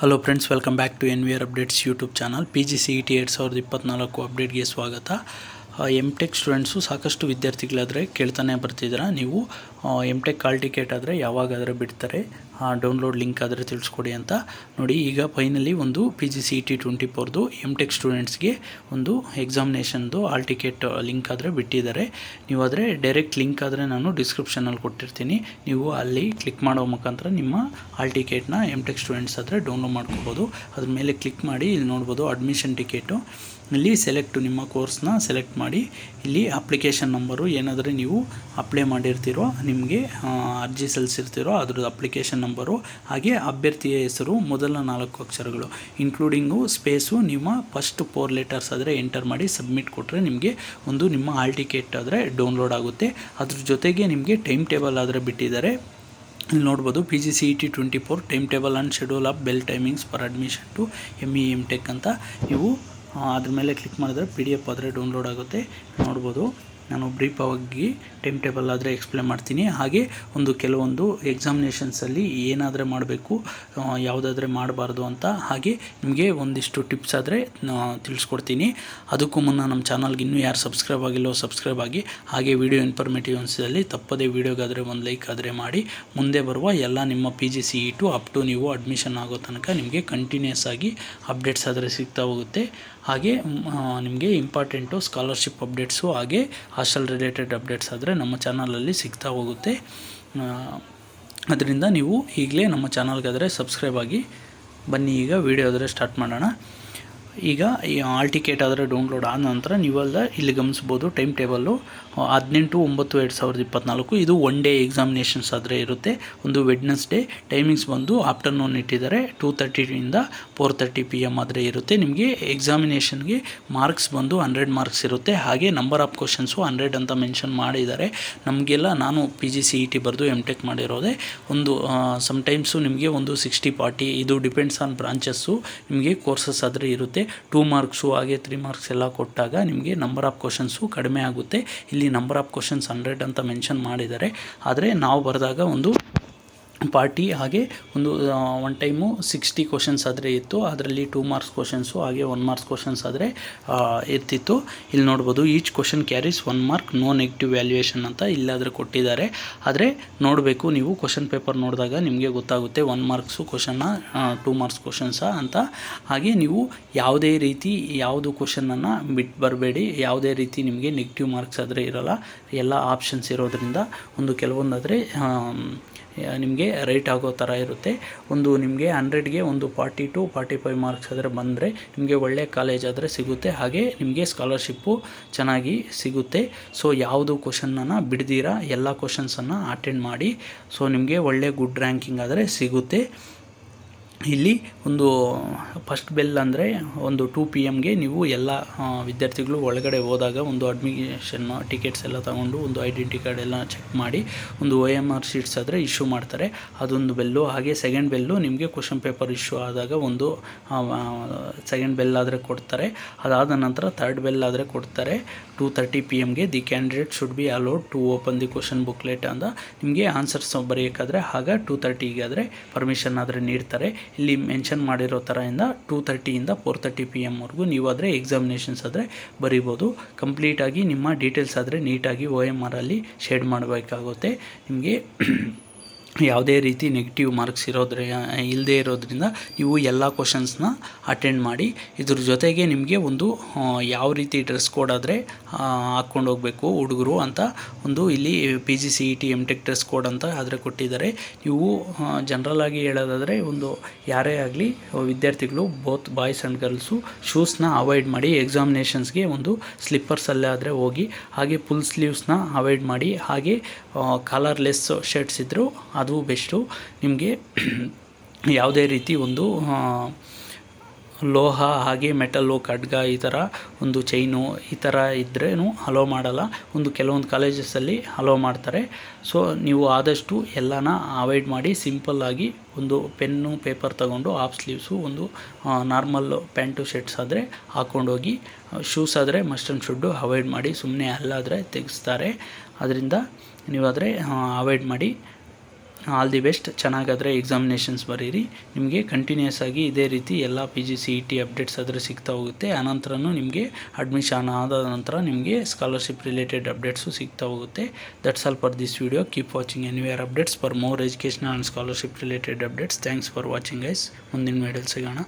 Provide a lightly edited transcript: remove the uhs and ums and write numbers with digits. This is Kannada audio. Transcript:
Hello friends, welcome back to NVR updates YouTube channel. PGCET 2024 ಅಪ್ಡೇಟ್ಗೆ ಸ್ವಾಗತ. ಟೆಕ್ ಸ್ಟೂಡೆಂಟ್ಸು ಸಾಕಷ್ಟು ವಿದ್ಯಾರ್ಥಿಗಳಾದರೆ ಕೇಳ್ತಾನೆ ಬರ್ತಿದ್ದೀರಾ, ನೀವು ಟೆಕ್ ಕಾಲ್ ಟಿಕೆಟ್ ಆದರೆ ಯಾವಾಗಾದರೆ ಬಿಡ್ತಾರೆ, ಡೌನ್ಲೋಡ್ ಲಿಂಕ್ ಆದರೆ ತಿಳಿಸ್ಕೊಡಿ ಅಂತ. ನೋಡಿ, ಈಗ ಫೈನಲಿ ಒಂದು PGCET 24ದು ಟೆಕ್ ಸ್ಟೂಡೆಂಟ್ಸ್ಗೆ ಒಂದು ಎಕ್ಸಾಮಿನೇಷನ್ದು ಆಲ್ ಟಿಕೆಟ್ ಲಿಂಕ್ ಆದರೆ ಬಿಟ್ಟಿದ್ದಾರೆ. ನೀವು ಆದರೆ ಡೈರೆಕ್ಟ್ ಲಿಂಕ್ ಆದರೆ ನಾನು ಡಿಸ್ಕ್ರಿಪ್ಷನಲ್ಲಿ ಕೊಟ್ಟಿರ್ತೀನಿ, ನೀವು ಅಲ್ಲಿ ಕ್ಲಿಕ್ ಮಾಡೋ ಮುಖಾಂತರ ನಿಮ್ಮ ಆಲ್ ಟಿಕೆಟ್ನ ಟೆಕ್ ಸ್ಟೂಡೆಂಟ್ಸ್ ಆದರೆ ಡೌನ್ಲೋಡ್ ಮಾಡ್ಕೋಬೋದು. ಅದ್ರ ಮೇಲೆ ಕ್ಲಿಕ್ ಮಾಡಿ ಇಲ್ಲಿ ನೋಡ್ಬೋದು ಅಡ್ಮಿಷನ್ ಟಿಕೆಟು. ಇಲ್ಲಿ ನಿಮ್ಮ ಕೋರ್ಸ್ನ ಸೆಲೆಕ್ಟ್ ಮಾಡಿ, ಇಲ್ಲಿ ಅಪ್ಲಿಕೇಶನ್ ನಂಬರು ಏನಾದರೂ ನೀವು ಅಪ್ಲೈ ಮಾಡಿರ್ತೀರೋ, ನಿಮಗೆ ಅರ್ಜಿ ಸಲ್ಲಿಸಿರ್ತೀರೋ ಅದ್ರದ್ದು ಅಪ್ಲಿಕೇಶನ್ ನಂಬರು, ಹಾಗೆ ಅಭ್ಯರ್ಥಿಯ ಹೆಸರು ಮೊದಲ 4 ಅಕ್ಷರಗಳು ಇನ್ಕ್ಲೂಡಿಂಗು ಸ್ಪೇಸು, ನಿಮ್ಮ ಫಸ್ಟ್ 4 ಲೆಟರ್ಸ್ ಆದರೆ ಎಂಟರ್ ಮಾಡಿ ಸಬ್ಮಿಟ್ ಕೊಟ್ಟರೆ ನಿಮಗೆ ಒಂದು ನಿಮ್ಮ ಆಲ್ ಟಿಕೆಟ್ ಆದರೆ ಡೌನ್ಲೋಡ್ ಆಗುತ್ತೆ. ಅದ್ರ ಜೊತೆಗೆ ನಿಮಗೆ ಟೈಮ್ ಟೇಬಲ್ ಆದರೆ ಬಿಟ್ಟಿದ್ದಾರೆ. ಇಲ್ಲಿ ನೋಡ್ಬೋದು PGCET 24 time table and schedule of bell timings for admission to ME/MTech ಅಂತ. ನೀವು ಅದ್ರ ಮೇಲೆ ಕ್ಲಿಕ್ ಮಾಡಿದ್ರೆ PDF ಆದರೆ ಡೌನ್ಲೋಡ್ ಆಗುತ್ತೆ. ನೋಡ್ಬೋದು, ನಾನು ಬ್ರೀಫಾಗಿ ಟೈಮ್ ಟೇಬಲ್ ಆದರೆ ಎಕ್ಸ್ಪ್ಲೇನ್ ಮಾಡ್ತೀನಿ. ಹಾಗೆ ಕೆಲವೊಂದು ಎಕ್ಸಾಮಿನೇಷನ್ಸಲ್ಲಿ ಏನಾದರೆ ಮಾಡಬೇಕು, ಯಾವುದಾದ್ರೆ ಮಾಡಬಾರ್ದು ಅಂತ, ಹಾಗೆ ನಿಮಗೆ ಒಂದಿಷ್ಟು ಟಿಪ್ಸ್ ಆದರೆ ತಿಳಿಸ್ಕೊಡ್ತೀನಿ. ಅದಕ್ಕೂ ಮುನ್ನ ನಮ್ಮ ಚಾನಲ್ಗೆ ಇನ್ನೂ ಯಾರು ಸಬ್ಸ್ಕ್ರೈಬ್ ಆಗಿಲ್ಲೋ ಸಬ್ಸ್ಕ್ರೈಬ್ ಆಗಿ, ಹಾಗೆ ವಿಡಿಯೋ ಇನ್ಫಾರ್ಮೇಟಿವ್ ಅನಿಸಿದಲ್ಲಿ ತಪ್ಪದೇ ವಿಡಿಯೋಗಾದರೆ ಒಂದು ಲೈಕ್ ಆದರೆ ಮಾಡಿ. ಮುಂದೆ ಬರುವ ಎಲ್ಲ ನಿಮ್ಮ PGCET ಅಪ್ ಟು ನೀವು ಅಡ್ಮಿಷನ್ ಆಗೋ ತನಕ ನಿಮಗೆ ಕಂಟಿನ್ಯೂಸ್ ಆಗಿ ಅಪ್ಡೇಟ್ಸ್ ಆದರೆ ಸಿಗ್ತಾ ಹೋಗುತ್ತೆ. ಹಾಗೆ ನಿಮಗೆ ಇಂಪಾರ್ಟೆಂಟು ಸ್ಕಾಲರ್ಶಿಪ್ ಅಪ್ಡೇಟ್ಸು ಹಾಗೆ ಹಾಸ್ಟೆಲ್ ರಿಲೇಟೆಡ್ ಅಪ್ಡೇಟ್ಸ್ ಆದರೆ ನಮ್ಮ ಚಾನಲಲ್ಲಿ ಸಿಗ್ತಾ ಹೋಗುತ್ತೆ. ಅದರಿಂದ ನೀವು ಈಗಲೇ ನಮ್ಮ ಚಾನಲ್ಗಾದರೆ ಸಬ್ಸ್ಕ್ರೈಬ್ ಆಗಿ ಬನ್ನಿ. ಈಗ ವಿಡಿಯೋ ಆದರೆ ಸ್ಟಾರ್ಟ್ ಮಾಡೋಣ. ಈಗ ಈ ಆಲ್ ಟಿಕೆಟ್ ಆದರೆ ಡೌನ್ಲೋಡ್ ಆದ ನಂತರ ನೀವೆಲ್ಲ ಇಲ್ಲಿ ಗಮನಿಸ್ಬೋದು, ಟೈಮ್ ಟೇಬಲ್ಲು 18/9/2024 ಇದು 1 ಡೇ ಎಕ್ಸಾಮಿನೇಷನ್ಸ್ ಆದರೆ ಇರುತ್ತೆ. ಒಂದು ವೆಡ್ನೆಸ್ಡೇ, ಟೈಮಿಂಗ್ಸ್ ಬಂದು ಆಫ್ಟರ್ನೂನ್ ಇಟ್ಟಿದ್ದಾರೆ, 2:30 4:30 PM ಆದರೆ ಇರುತ್ತೆ. ನಿಮಗೆ ಎಕ್ಸಾಮಿನೇಷನ್ಗೆ ಮಾರ್ಕ್ಸ್ ಬಂದು 100 ಮಾರ್ಕ್ಸ್ ಇರುತ್ತೆ. ಹಾಗೆ ನಂಬರ್ ಆಫ್ ಕ್ವಶನ್ಸು 100 ಅಂತ ಮೆನ್ಷನ್ ಮಾಡಿದ್ದಾರೆ. ನಮಗೆಲ್ಲ ನಾನು PGCET ಬರೆದು MTech ಮಾಡಿರೋದೆ. ಒಂದು ಸಮ್ಟೈಮ್ಸು ನಿಮಗೆ ಒಂದು 60-40 ಇದು ಡಿಪೆಂಡ್ಸ್ ಆನ್ ಬ್ರಾಂಚಸ್ಸು ನಿಮಗೆ ಕೋರ್ಸಸ್ ಆದರೆ ಇರುತ್ತೆ. 2 ಮಾರ್ಕ್ಸು ಹಾಗೆ 3 ಮಾರ್ಕ್ಸ್ ಎಲ್ಲ ಕೊಟ್ಟಾಗ ನಿಮಗೆ ನಂಬರ್ ಆಫ್ ಕ್ವಶನ್ಸು ಕಡಿಮೆ ಆಗುತ್ತೆ. ಇಲ್ಲಿ ನಂಬರ್ ಆಫ್ ಕ್ವಶನ್ಸ್ 100 ಅಂತ ಮೆನ್ಷನ್ ಮಾಡಿದ್ದಾರೆ. ಆದರೆ ನಾವು ಬರೆದಾಗ ಒಂದು 40 ಹಾಗೆ ಒಂದು ಟೈಮು 60 ಕ್ವಶನ್ಸ್ ಆದರೆ ಇತ್ತು. ಅದರಲ್ಲಿ 2 ಮಾರ್ಕ್ಸ್ ಕ್ವಶನ್ಸು ಹಾಗೆ 1 ಮಾರ್ಕ್ಸ್ ಕ್ವಶನ್ಸ್ ಆದರೆ ಇರ್ತಿತ್ತು. ಇಲ್ಲಿ ನೋಡ್ಬೋದು, each question carries 1 mark, no negative valuation ಅಂತ ಇಲ್ಲಾದರೆ ಕೊಟ್ಟಿದ್ದಾರೆ. ಆದರೆ ನೋಡಬೇಕು, ನೀವು ಕ್ವಶನ್ ಪೇಪರ್ ನೋಡಿದಾಗ ನಿಮಗೆ ಗೊತ್ತಾಗುತ್ತೆ 1 ಮಾರ್ಕ್ಸು ಕ್ವಶನ್ನ 2 ಮಾರ್ಕ್ಸ್ ಕ್ವಶನ್ಸಾ ಅಂತ. ಹಾಗೆ ನೀವು ಯಾವುದೇ ರೀತಿ ಯಾವುದು ಕ್ವಶನನ್ನು ಬಿಟ್ಟು ಬರಬೇಡಿ. ಯಾವುದೇ ರೀತಿ ನಿಮಗೆ ನೆಗೆಟಿವ್ ಮಾರ್ಕ್ಸ್ ಆದರೆ ಇರೋಲ್ಲ, ಎಲ್ಲ ಆಪ್ಷನ್ಸ್ ಇರೋದರಿಂದ ಕೆಲವೊಂದಾದರೆ ನಿಮಗೆ ರೈಟ್ ಆಗೋ ಥರ ಇರುತ್ತೆ. ನಿಮಗೆ 100ಗೆ 40 to 45 ಮಾರ್ಕ್ಸ್ ಆದರೆ ಬಂದರೆ ನಿಮಗೆ ಒಳ್ಳೆ ಕಾಲೇಜ್ ಆದರೆ ಸಿಗುತ್ತೆ. ಹಾಗೆ ನಿಮಗೆ ಸ್ಕಾಲರ್ಶಿಪ್ಪು ಚೆನ್ನಾಗಿ ಸಿಗುತ್ತೆ. ಸೊ ಯಾವುದು ಕ್ವಶನನ್ನು ಬಿಡ್ದಿರಾ ಎಲ್ಲ ಕ್ವಶನ್ಸನ್ನು ಅಟೆಂಡ್ ಮಾಡಿ. ಸೊ ನಿಮಗೆ ಒಳ್ಳೆ ಗುಡ್ ರ್ಯಾಂಕಿಂಗ್ ಆದರೆ ಸಿಗುತ್ತೆ. ಇಲ್ಲಿ ಫಸ್ಟ್ ಬೆಲ್ ಅಂದರೆ 2 PMಗೆ ನೀವು ಎಲ್ಲ ವಿದ್ಯಾರ್ಥಿಗಳು ಒಳಗಡೆ ಹೋದಾಗ ಅಡ್ಮಿಷನ್ ಟಿಕೆಟ್ಸ್ ಎಲ್ಲ ತಗೊಂಡು ಐಡೆಂಟಿ ಕಾರ್ಡ್ ಎಲ್ಲ ಚೆಕ್ ಮಾಡಿ OMR ಶೀಟ್ಸ್ ಆದರೆ ಇಶ್ಯೂ ಮಾಡ್ತಾರೆ, ಅದೊಂದು ಬೆಲ್ಲು. ಹಾಗೆ ಸೆಕೆಂಡ್ ಬೆಲ್ಲು ನಿಮಗೆ ಕ್ವಶನ್ ಪೇಪರ್ ಇಶ್ಯೂ ಆದಾಗ ಸೆಕೆಂಡ್ ಬೆಲ್ ಆದರೆ ಕೊಡ್ತಾರೆ. ಅದಾದ ನಂತರ ಥರ್ಡ್ ಬೆಲ್ ಆದರೆ ಕೊಡ್ತಾರೆ 2:30 PMಗೆ. The candidate should be allowed to open the question booklet ಅಂತ ನಿಮಗೆ ಆನ್ಸರ್ಸ್ ಬರೆಯೋಕ್ಕಾದರೆ ಆಗ 2:30ಗೆ ಆದರೆ ಪರ್ಮಿಷನ್ ಆದರೆ ನೀಡ್ತಾರೆ. ಇಲ್ಲಿ ಮೆನ್ಷನ್ ಮಾಡಿರೋ ಥರದಿಂದ 2:30 4:30 PMವರೆಗೂ ನೀವಾದರೆ ಎಕ್ಸಾಮಿನೇಷನ್ಸ್ ಆದರೆ ಬರಿಬೋದು. ಕಂಪ್ಲೀಟಾಗಿ ನಿಮ್ಮ ಡೀಟೇಲ್ಸ್ ಆದರೆ ನೀಟಾಗಿ OMR ಅಲ್ಲಿ ಶೇಡ್ ಮಾಡಬೇಕಾಗುತ್ತೆ. ನಿಮಗೆ ಯಾವುದೇ ರೀತಿ ನೆಗೆಟಿವ್ ಮಾರ್ಕ್ಸ್ ಇಲ್ಲದೇ ಇರೋದ್ರಿಂದ ನೀವು ಎಲ್ಲ ಕ್ವಶನ್ಸ್ನ ಅಟೆಂಡ್ ಮಾಡಿ. ಇದ್ರ ಜೊತೆಗೆ ನಿಮಗೆ ಯಾವ ರೀತಿ ಡ್ರೆಸ್ ಕೋಡ್ ಆದರೆ ಹಾಕ್ಕೊಂಡು ಹೋಗಬೇಕು ಹುಡುಗರು ಅಂತ ಇಲ್ಲಿ PGCET MTech ಡ್ರೆಸ್ ಕೋಡ್ ಅಂತ ಆದರೆ ಕೊಟ್ಟಿದ್ದಾರೆ. ನೀವು ಜನರಲಾಗಿ ಹೇಳೋದಾದರೆ ಯಾರೇ ಆಗಲಿ ವಿದ್ಯಾರ್ಥಿಗಳು ಬೋತ್ ಬಾಯ್ಸ್ ಆ್ಯಂಡ್ ಗರ್ಲ್ಸು ಶೂಸ್ನ ಅವಾಯ್ಡ್ ಮಾಡಿ. ಎಕ್ಸಾಮಿನೇಷನ್ಸ್ಗೆ ಸ್ಲಿಪ್ಪರ್ಸಲ್ಲೇ ಆದರೆ ಹೋಗಿ. ಹಾಗೆ ಫುಲ್ ಸ್ಲೀವ್ಸ್ನ ಅವಾಯ್ಡ್ ಮಾಡಿ. ಹಾಗೆ ಕಾಲರ್ಲೆಸ್ ಶರ್ಟ್ಸ್ ಇದ್ದರೂ ಅದು ಬೆಸ್ಟು. ನಿಮಗೆ ಯಾವುದೇ ರೀತಿ ಲೋಹ ಹಾಗೆ ಮೆಟಲ್ಲು ಖಡ್ಗ ಈ ಥರ ಚೈನು ಈ ಥರ ಇದ್ರೂ ಅಲೋ ಮಾಡಲ್ಲ. ಕೆಲವೊಂದು ಕಾಲೇಜಸಲ್ಲಿ ಅಲೋ ಮಾಡ್ತಾರೆ. ಸೊ ನೀವು ಆದಷ್ಟು ಎಲ್ಲನ ಅವಾಯ್ಡ್ ಮಾಡಿ. ಸಿಂಪಲ್ಲಾಗಿ ಪೆನ್ನು ಪೇಪರ್ ತಗೊಂಡು half sleeves normal pant shirts ಆದರೆ ಹಾಕ್ಕೊಂಡೋಗಿ. ಶೂಸ್ ಆದರೆ ಮಸ್ಟ್ ಆ್ಯಂಡ್ ಶುಡ್ಡು ಅವಾಯ್ಡ್ ಮಾಡಿ. ಸುಮ್ಮನೆ ಅಲ್ಲಾದರೆ ತೆಗೆಸ್ತಾರೆ, ಅದರಿಂದ ನೀವಾದರೆ ಅವಾಯ್ಡ್ ಮಾಡಿ. All the best. ಚೆನ್ನಾಗಾದರೆ ಎಕ್ಸಾಮಿನೇಷನ್ಸ್ ಬರೀರಿ. ನಿಮಗೆ ಕಂಟಿನ್ಯೂಸ್ ಆಗಿ ಇದೇ ರೀತಿ ಎಲ್ಲ PG CET ಅಪ್ಡೇಟ್ಸ್ ಆದರೆ ಸಿಗ್ತಾ ಹೋಗುತ್ತೆ. ಆನಂತರನೂ ನಿಮಗೆ ಅಡ್ಮಿಷನ್ ಆದ ನಂತರ ನಿಮಗೆ ಸ್ಕಾಲರ್ಶಿಪ್ ರಿಲೇಟೆಡ್ ಅಪ್ಡೇಟ್ಸು ಸಿಗ್ತಾ ಹೋಗುತ್ತೆ. That's all for this video. Keep watching anywhere updates for more educational and scholarship related updates. Thanks for watching guys. ಮುಂದಿನ ವಿಡಿಯೋಲಿ ಸಿಗೋಣ.